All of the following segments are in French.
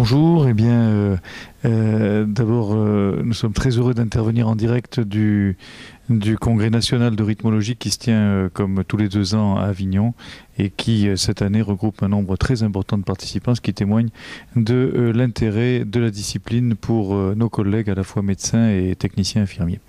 Bonjour, eh bien, d'abord, nous sommes très heureux d'intervenir en direct du Congrès national de rythmologie qui se tient comme tous les 2 ans à Avignon et qui, cette année, regroupe un nombre très important de participants, ce qui témoigne de l'intérêt de la discipline pour nos collègues, à la fois médecins et techniciens infirmiers.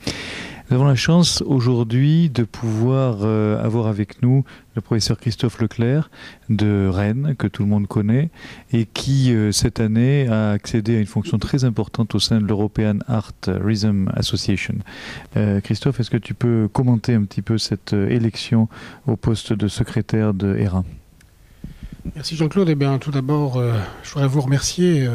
Nous avons la chance aujourd'hui de pouvoir avoir avec nous le professeur Christophe Leclerc de Rennes, que tout le monde connaît, et qui cette année a accédé à une fonction très importante au sein de l'European Art Rhythm Association. Christophe, est-ce que tu peux commenter un petit peu cette élection au poste de secrétaire de ERA? Merci Jean-Claude. Eh bien, tout d'abord, je voudrais vous remercier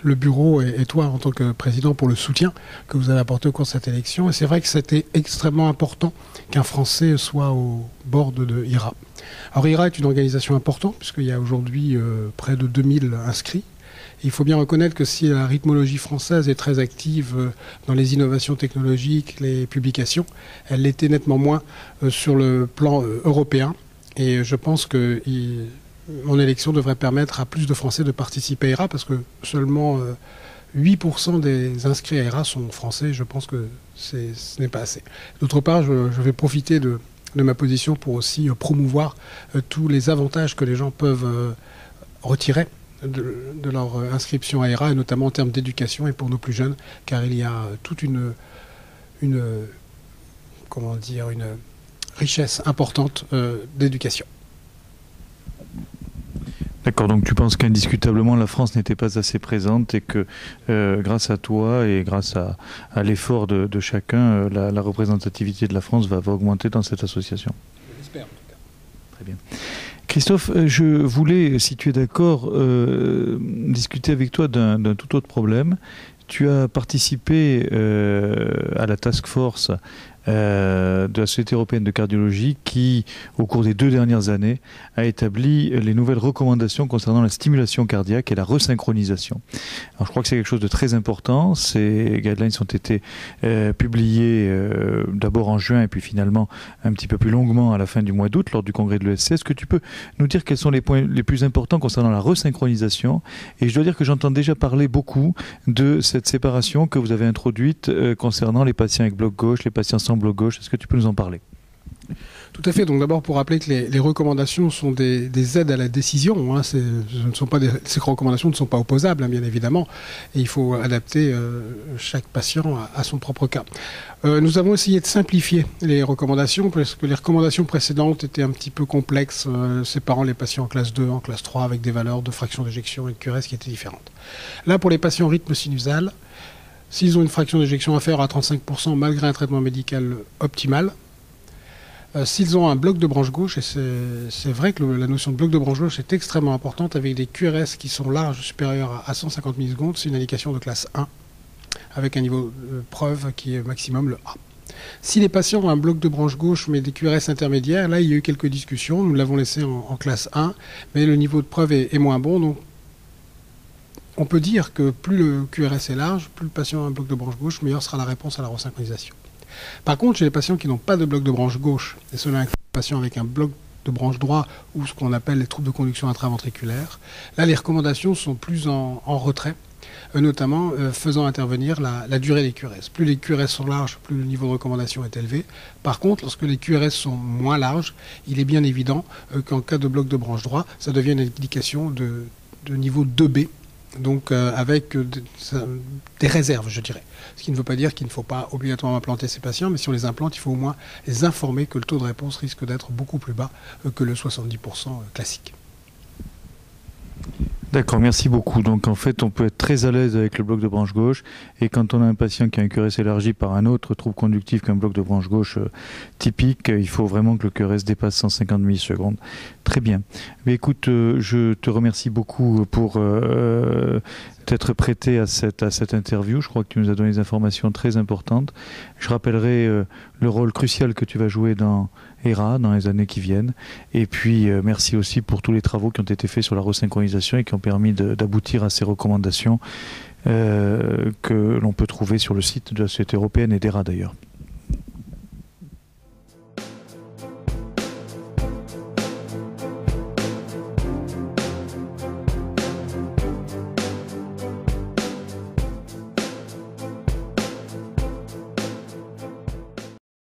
le bureau et toi en tant que président pour le soutien que vous avez apporté au cours de cette élection. Et c'est vrai que c'était extrêmement important qu'un Français soit au bord de IRA. Alors IRA est une organisation importante puisqu'il y a aujourd'hui près de 2000 inscrits. Et il faut bien reconnaître que si la rythmologie française est très active dans les innovations technologiques, les publications, elle l'était nettement moins sur le plan européen. Et je pense que mon élection devrait permettre à plus de Français de participer à ERA parce que seulement 8% des inscrits à ERA sont français. Je pense que ce n'est pas assez. D'autre part, je vais profiter de ma position pour aussi promouvoir tous les avantages que les gens peuvent retirer de leur inscription à ERA, et notamment en termes d'éducation et pour nos plus jeunes, car il y a toute une richesse importante d'éducation. D'accord, donc tu penses qu'indiscutablement la France n'était pas assez présente et que grâce à toi et grâce à l'effort de chacun, la représentativité de la France va augmenter dans cette association. Je l'espère en tout cas. Très bien. Christophe, je voulais, si tu es d'accord, discuter avec toi d'un tout autre problème. Tu as participé à la task force de la Société européenne de cardiologie qui, au cours des 2 dernières années, a établi les nouvelles recommandations concernant la stimulation cardiaque et la resynchronisation. Alors, je crois que c'est quelque chose de très important. Ces guidelines ont été publiés d'abord en juin et puis finalement un petit peu plus longuement à la fin du mois d'août lors du congrès de l'ESC. Est-ce que tu peux nous dire quels sont les points les plus importants concernant la resynchronisation? Et je dois dire que j'entends déjà parler beaucoup de cette séparation que vous avez introduite concernant les patients avec bloc gauche, les patients sans bloc gauche. Est-ce que tu peux nous en parler? Tout à fait. Donc d'abord pour rappeler que les recommandations sont des aides à la décision. Hein. Ces recommandations ne sont pas opposables, hein, bien évidemment. Et il faut adapter chaque patient à son propre cas. Nous avons essayé de simplifier les recommandations parce que les recommandations précédentes étaient un petit peu complexes, séparant les patients en classe 2, en classe 3 avec des valeurs de fraction d'éjection et de QRS qui étaient différentes. Là, pour les patients rythme sinusal, s'ils ont une fraction d'éjection inférieure à 35% malgré un traitement médical optimal, s'ils ont un bloc de branche gauche, et c'est vrai que la notion de bloc de branche gauche est extrêmement importante, avec des QRS qui sont larges supérieurs à 150 millisecondes, c'est une indication de classe 1, avec un niveau de preuve qui est maximum le A. Si les patients ont un bloc de branche gauche mais des QRS intermédiaires, là il y a eu quelques discussions, nous l'avons laissé en classe 1, mais le niveau de preuve est moins bon, donc on peut dire que plus le QRS est large, plus le patient a un bloc de branche gauche, meilleure sera la réponse à la resynchronisation. Par contre, chez les patients qui n'ont pas de bloc de branche gauche, et cela inclut les patients avec un bloc de branche droit ou ce qu'on appelle les troubles de conduction intraventriculaire, là les recommandations sont plus en retrait, notamment faisant intervenir la durée des QRS. Plus les QRS sont larges, plus le niveau de recommandation est élevé. Par contre, lorsque les QRS sont moins larges, il est bien évident qu'en cas de bloc de branche droit, ça devient une indication de niveau 2B, donc avec des réserves, je dirais. Ce qui ne veut pas dire qu'il ne faut pas obligatoirement implanter ces patients, mais si on les implante, il faut au moins les informer que le taux de réponse risque d'être beaucoup plus bas que le 70% classique. D'accord, merci beaucoup. Donc en fait, on peut être très à l'aise avec le bloc de branche gauche et quand on a un patient qui a un QRS élargi par un autre trouble conductif qu'un bloc de branche gauche typique, il faut vraiment que le QRS dépasse 150 millisecondes. Très bien. Mais écoute, je te remercie beaucoup pour t'être prêté à cette interview. Je crois que tu nous as donné des informations très importantes. Je rappellerai le rôle crucial que tu vas jouer dans ERA dans les années qui viennent. Et puis, merci aussi pour tous les travaux qui ont été faits sur la resynchronisation et qui ont permis d'aboutir à ces recommandations que l'on peut trouver sur le site de la Société européenne et d'ERA d'ailleurs.